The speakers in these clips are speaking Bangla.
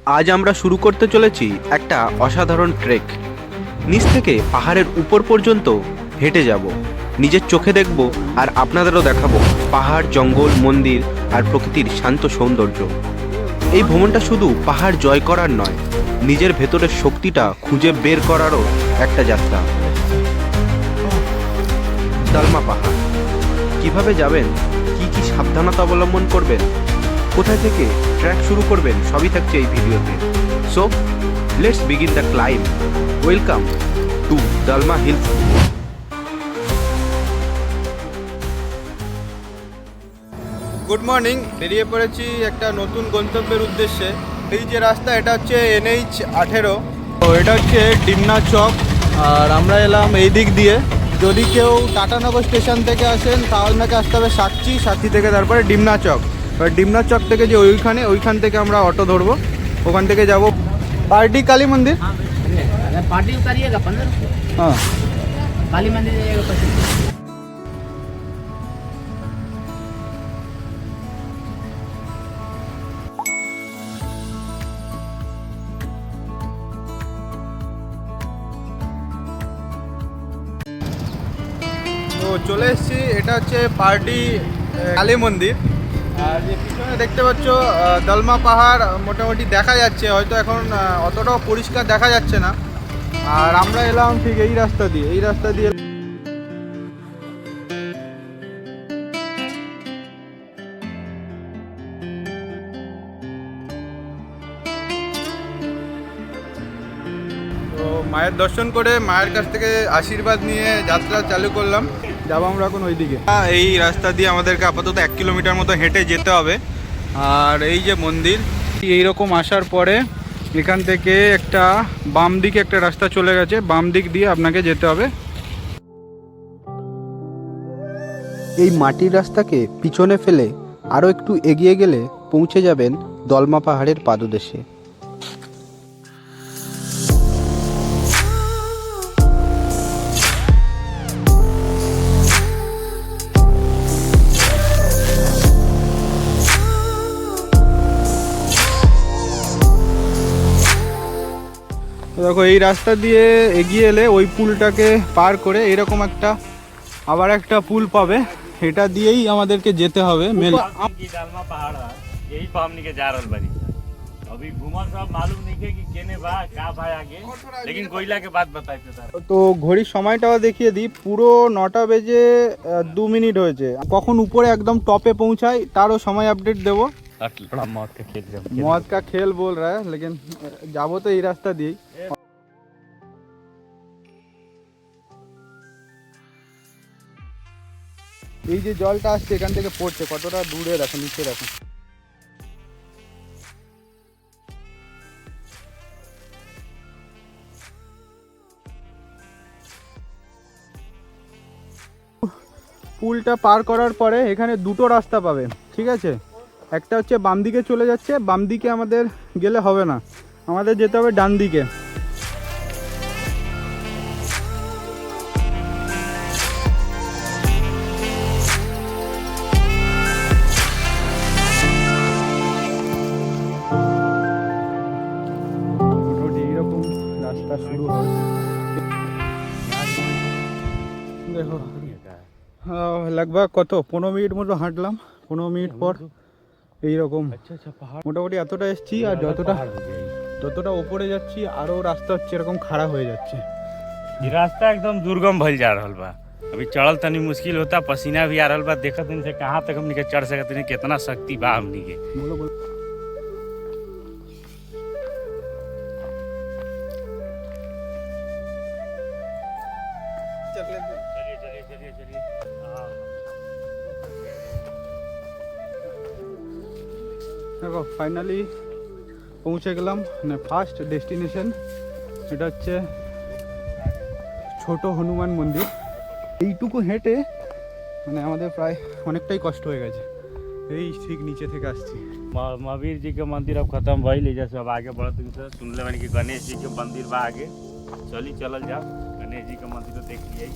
আজ আমরা শুরু করতে চলেছি একটা অসাধারণ ট্রেক। নিচ থেকে পাহাড়ের উপর পর্যন্ত হেঁটে যাব, নিজের চোখে দেখব আর আপনাদেরও দেখাবো পাহাড়, জঙ্গল, মন্দির আর প্রকৃতির শান্ত সৌন্দর্য। এই ভ্রমণটা শুধু পাহাড় জয় করার নয়, নিজের ভেতরের শক্তিটা খুঁজে বের করারও একটা যাত্রা। দালমা পাহাড় কিভাবে যাবেন, কি কি সাবধানতা অবলম্বন করবেন, কোথায় থেকে ট্র্যাক শুরু করবেন, সবই থাকছে এই ভিডিওতে। So let's begin the climb. Welcome to Dalma hills. Good morning. বেরিয়ে পড়েছি একটা নতুন গন্তব্যের উদ্দেশ্যে। এই যে রাস্তা, এটা হচ্ছে NH18। তো এটা হচ্ছে ডিমনা চক, আর আমরা এলাম এই দিক দিয়ে। যদি কেউ টাটানগর স্টেশন থেকে আসেন তাহলে আপনাকে আসতে হবে সাক্ষী থেকে তারপরে ডিমনা চক। এবার ডিমনা চক থেকে যে ওইখান থেকে আমরা অটো ধরবো, ওখান থেকে যাব पार्टी काली मंदिर। अगर पार्टी उतारिएगा 15 रुपये, हाँ। काली मंदिर जाइएगा 25 रुपये। তো চলে এসেছি, এটা হচ্ছে পার্টি কালী মন্দির। আর যে পিছনে দেখতে পাচ্ছ দলমা পাহাড় মোটামুটি দেখা যাচ্ছে, হয়তো এখন অতটাও পরিষ্কার দেখা যাচ্ছে না। আর আমরা এলাম ঠিক এই রাস্তা দিয়ে। তো মায়ের দর্শন করে মায়ের কাছ থেকে আশীর্বাদ নিয়ে যাত্রা চালু করলাম। যাবো আমরা এখন ওইদিকে। এই রাস্তা দিয়ে আমাদেরকে আপাতত 1 কিলোমিটার মতো হেঁটে যেতে হবে। আর এই যে মন্দির, এইরকম আসার পরে এখান থেকে একটা বাম দিকে একটা রাস্তা চলে গেছে, বাম দিক দিয়ে আপনাকে যেতে হবে। এই মাটির রাস্তাকে পিছনে ফেলে আরও একটু এগিয়ে গেলে পৌঁছে যাবেন দলমা পাহাড়ের পাদদেশে। দেখো, এই রাস্তা দিয়ে এগিয়ে এলে ওই পুলটাকে পার করে এরকম আবার একটা পুল পাবে, এটা দিয়েই আমাদেরকে যেতে হবে। की दालमा पहाड़ है, यही पर हमनी के जा रहल बानी। अभी घूमल सब मालूम नहीं है कि केने बा का भाई आगे, लेकिन कोयला के बात बताइते सर। তো ঘড়ির সময়টাও দেখিয়ে দিই, পুরো 9টা বেজে 2 মিনিট হয়েছে। কখন উপরে একদম টপে পৌঁছাই তারও সময় আপডেট দেবো। बड़ा मौत का खेल जम मौत का खेल बोल रहा है, लेकिन যাবো তো এই রাস্তা দিয়েই। এই যে জলটা আসছে এখান থেকে পড়ছে, কতটা দূরে দেখো, নিচে দেখো। পুলটা পার করার পরে এখানে দুটো রাস্তা পাবে, ঠিক আছে? একটা হচ্ছে বাম দিকে চলে যাচ্ছে, বাম দিকে আমাদের গেলে হবে না, আমাদের যেতে হবে ডান দিকে। এইরকম রাস্তা শুরু হয়, দেখো। लगभग কত 15 মিনিট মতো হাঁটলাম। 15 মিনিট পর এইরকম মোটামুটি এতটা এসছি। আর যতটা উপরে যাচ্ছি আরও রাস্তা হচ্ছে এরকম খাড়া হয়ে যাচ্ছে। ये रास्ता एकदम दुर्गम भइल जा रहल बा। अभी चढ़ल तनी मुश्किल होता, पसीना भी आ रहल बा। देखत नहीं से कहाँ तक हमनी के चढ़ सकत नहीं, कितना शक्ति बा हमनी के। बोलो चलिए। हाँ। দেখো, ফাইনালি পৌঁছে গেলাম ফার্স্ট ডেস্টিনেশন। এটা হচ্ছে ছোট হনুমান মন্দির। এইটুকু হেঁটে মানে আমাদের প্রায় অনেকটাই कष्ट হয়ে गए। এই ঠিক নিচে থেকে আসছি। महावीर जी के मंदिर अब खत्म भइल, जैसे अब आगे बढ़त सुनले बानी कि गणेश जी के मंदिर बा आगे। चलल जाओ, गणेश जी के मंदिर देख लिये।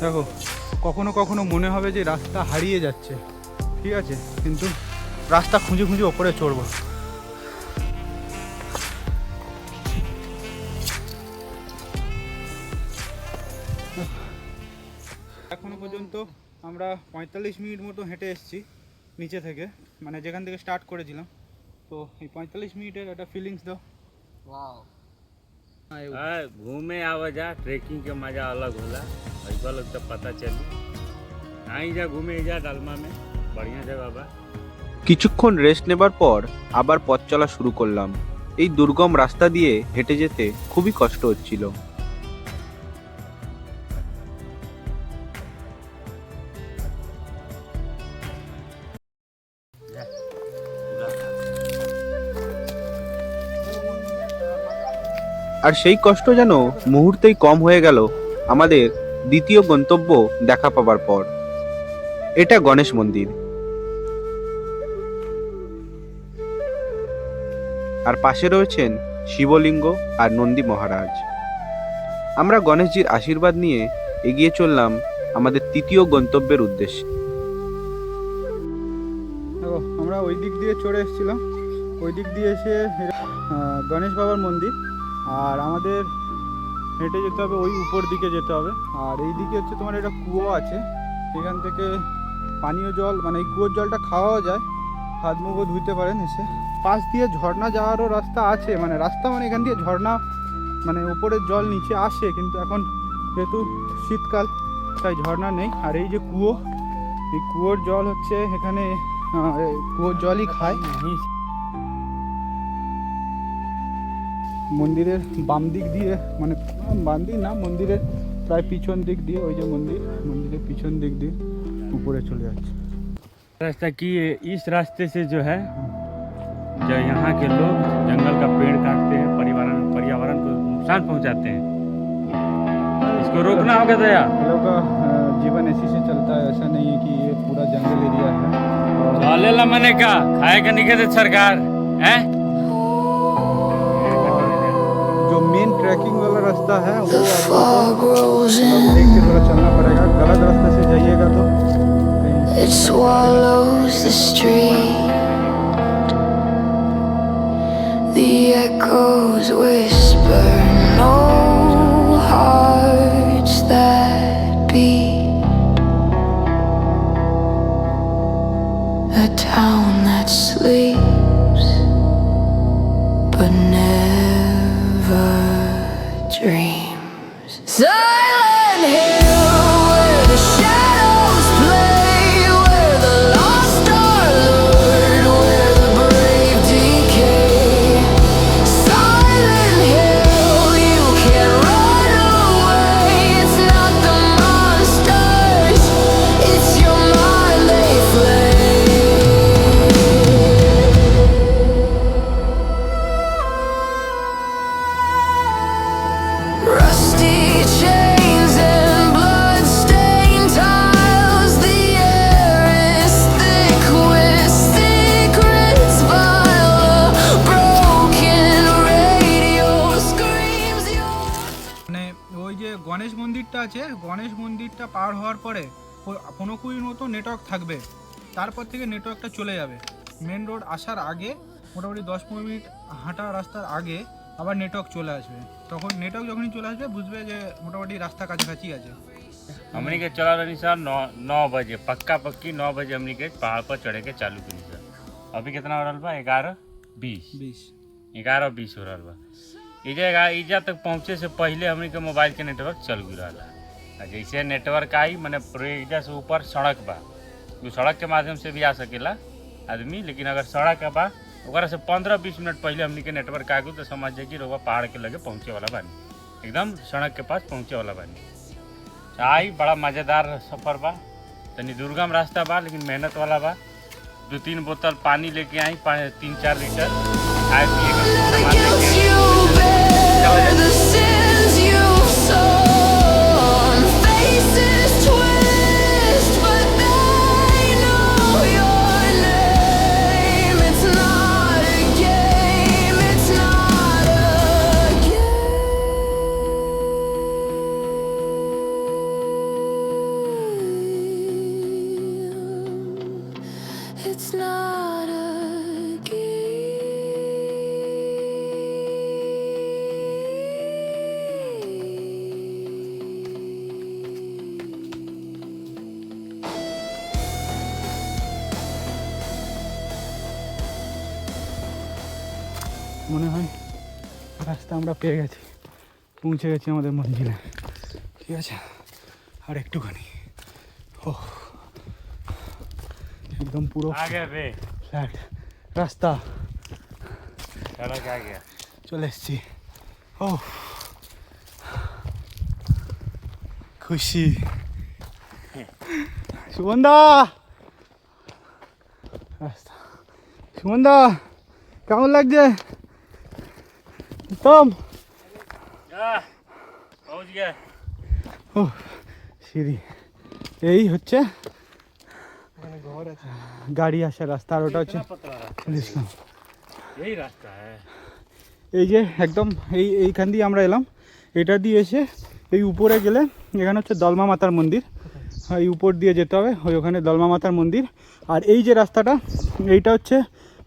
দেখো কখনো কখনো মনে হবে যে রাস্তা হারিয়ে যাচ্ছে, ঠিক আছে, কিন্তু রাস্তা খুঁজে খুঁজে ওপরে চড়বো। এখনো পর্যন্ত আমরা 45 মিনিট মতো হেঁটে এসেছি নিচে থেকে, মানে যেখান থেকে স্টার্ট করেছিলাম। তো এই 45 মিনিটের একটা ফিলিংস দাও। हाँ, घूमे आवा जा, ट्रेकिंग के मजा अलग होला, ऐसा लोग तब पता चली। आई जा घूमे जा डालमा में, बढ़िया जगह बा। কিছুক্ষণ রেস্ট নেবার পর আবার পথ চলা শুরু করলাম। এই দুর্গম রাস্তা দিয়ে হেঁটে যেতে খুবই কষ্ট হচ্ছিল। আর সেই কষ্ট যেন মুহূর্তেই কম হয়ে গেল আমাদের দ্বিতীয় গন্তব্য দেখা পাবার পর। এটা গণেশ মন্দির, আর পাশে রয়েছেন শিবলিঙ্গ আর নন্দী মহারাজ। আমরা গণেশজির আশীর্বাদ নিয়ে এগিয়ে চললাম আমাদের তৃতীয় গন্তব্যের উদ্দেশ্যে। দেখো আমরা ওই দিক দিয়ে চড়ে এসেছিলাম, ওই দিক দিয়ে এসে গণেশ বাবার মন্দির, আর আমাদের হেঁটে যেতে হবে ওই উপর দিকে যেতে হবে। আর এই দিকে হচ্ছে তোমার একটা কুয়ো আছে, এখান থেকে পানীয় জল, মানে এই কুয়োর জলটা খাওয়াও যায়, হাত মুখও ধুইতে পারেন এসে। পাশ দিয়ে ঝর্ণা যাওয়ারও রাস্তা আছে, মানে রাস্তা মানে এখান দিয়ে ঝর্ণা, মানে উপরের জল নিচে আসে, কিন্তু এখন যেহেতু শীতকাল তাই ঝর্ণা নেই। আর এই যে কুয়ো, এই কুয়োর জল হচ্ছে এখানে কুয়োর জলই খায়। মন্দিরের বাম দিক দিয়ে, মানে বাম দিক না, মন্দিরের প্রায় পিছন দিক দিয়ে, ওই যে মন্দির, মন্দিরের पिछन दिख দিয়ে ऊपर चले जाते। रास्ता की इस रास्ते से जो है, जो यहाँ के लोग जंगल का पेड़ काटते हैं, पर्यावरण को नुकसान पहुँचाते हैं, इसको रोकना होगा दया। ये लोग का जीवन ऐसे से चलता है, ऐसा नहीं है कि ये पूरा जंगल एरिया है। चलेला मने का खाए का नहीं कहते सरकार है। जो मेन ट्रैकिंग वाला रास्ता है वो आपको देख के थोड़ा चलना पड़ेगा, गलत रास्ते से जाइएगा तो It swallows the street. The echoes whisper, no hearts that beat. A town that sleeps but never dreams. Silent hill where the shadows play, where the lost are lured, where the brave decay. Silent hill, you can't run away. It's not the monsters, it's your mind they flay. Rusty chains and blood-stained tiles. The air is thick with secrets vile. A broken radio screams your মানে ওই যে গণেশ মন্দিরটা আছে, গণেশ মন্দিরটা পার হওয়ার পরে 15-20 মতো নেটওয়ার্ক থাকবে, তারপর থেকে নেটওয়ার্কটা চলে যাবে। মেন রোড আসার আগে মোটামুটি 10-15 মিনিট হাঁটা রাস্তার আগে আবার নেটওয়ার্ক চলে আসবে। তখন নেটওয়ার্ক যখনই চলে আসবে বুঝবে যে মোটামুটি রাস্তা কাছাকাছি আছে। हमनी के चला रही सर 9 बजे, पक्का पक्की 9 बजे हमनी के पहाड़ पर चढ़े के चालू करी सर। अभी कितना हो रहा बा? 11:20 11:20 हो रहा बा। इजा तक पहुँचे से पहले हमनी के मोबाइल के नेटवर्क चल गई रहा। जैसे नेटवर्क आई मैंने इजा से ऊपर सड़क बा, वो सड़क के माध्यम से भी आ सकेला आदमी, लेकिन अगर सड़क बा ओकरा से 15-20 मिनट पहले हमनी के नेटवर्क आ गई तो समझ जाए कि रोगा पहाड़ के लगे पहुँचे वाला बानी, एकदम सड़क के पास पहुँचे वाला बानी। आई बड़ा मज़ेदार सफ़र बा, तनी दुर्गम रास्ता बा लेकिन मेहनत वाला बा। 2-3 बोतल पानी लेके आई, 3-4 लीटर खाए पिए के सामान the लेके guilt I. you bear, the sins you've sown. Faces twist, but they know your name. It's not a game, it's not a game. not a মনে হয় রাস্তা আমরা পেয়ে গেছি, পৌঁছে গেছি আমাদের মঞ্জিলে। ঠিক আছে, আর একটুখানি। ও একদম পুরো आ गया बे ফ্ল্যাট রাস্তা, चलो क्या गया চলে এসছি। ও খুশি। সুমনদা, রাস্তা। সুমনদা কেমন লাগছে? উত্তম। पहुंच गया ও সিঁড়ি, এই হচ্ছে গাড়ি আসার রাস্তা, আর ওটা হচ্ছে ইসলাম। यही रास्ता है এই যে একদম এইখান দিয়ে আমরা এলাম, এটা দিয়ে এসে এই উপরে গেলে এখানে হচ্ছে দলমা মাতার মন্দির, এই উপর দিয়ে যেতে হবে, ওখানে দলমা মাতার মন্দির। আর এই যে রাস্তাটা, এইটা হচ্ছে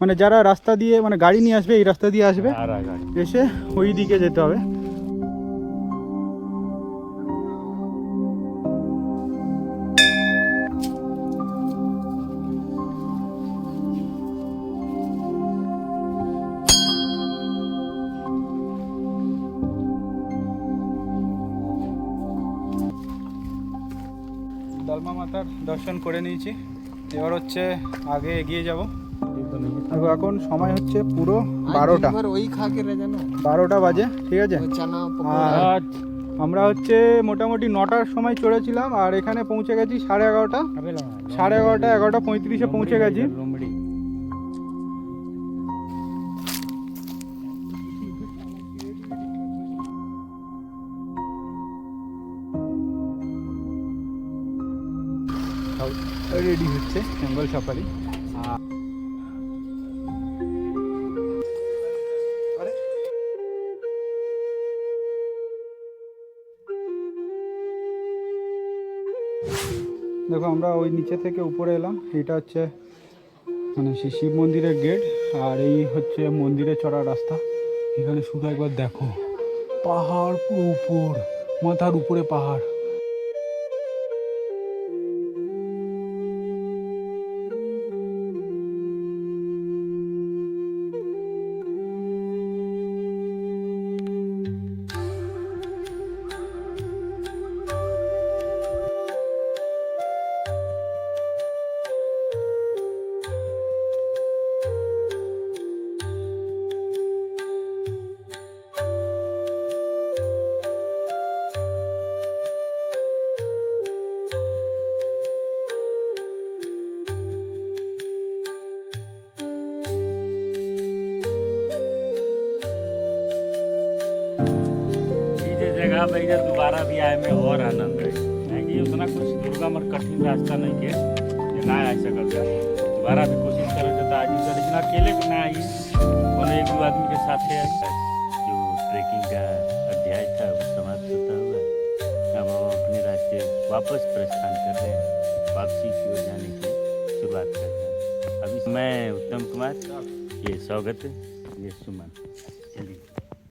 মানে যারা রাস্তা দিয়ে মানে গাড়ি নিয়ে আসবে এই রাস্তা দিয়ে আসবে, आ रहा गाड़ी এসে ওই দিকে যেতে হবে। দলমা মাতার দর্শন করে নিয়েছি, এবার হচ্ছে আগে এগিয়ে যাব। দেখো এখন সময় হচ্ছে পুরো 12টা, वही खा के रह जाना 12টা বাজে। ঠিক আছে, चना আর আমরা হচ্ছে মোটামুটি 9টার সময় চড়েছিলাম, আর এখানে পৌঁছে গেছি 11:30, 11:30 পৌঁছে গেছি। রেডি হচ্ছে বেঙ্গল সাফারি। দেখো আমরা ওই নিচে থেকে উপরে এলাম, এটা হচ্ছে মানে শিব মন্দিরের গেট, আর এই হচ্ছে মন্দিরে চড়ার রাস্তা। এখানে শুধু একবার দেখো, পাহাড় পুরো উপর, মাথার উপরে পাহাড়। जगह पे इधर दोबारा भी आए में और आनंद है कि उतना कुछ दुर्गम और कठिन रास्ता नहीं के जे ना आ सकल है। दोबारा भी कोशिश करो तो आज इधर लेकिन अकेले को ना आइए, और एक दो आदमी के साथ है। जो ट्रैकिंग का अध्याय था वो समाप्त होता हुआ, अब हम अपने रास्ते वापस प्रस्थान कर रहे हैं, वापसी की ओर जाने की शुरुआत कर रहे हैं। अभी मैं उत्तम कुमार, ये स्वागत, ये सुमन, चलिए।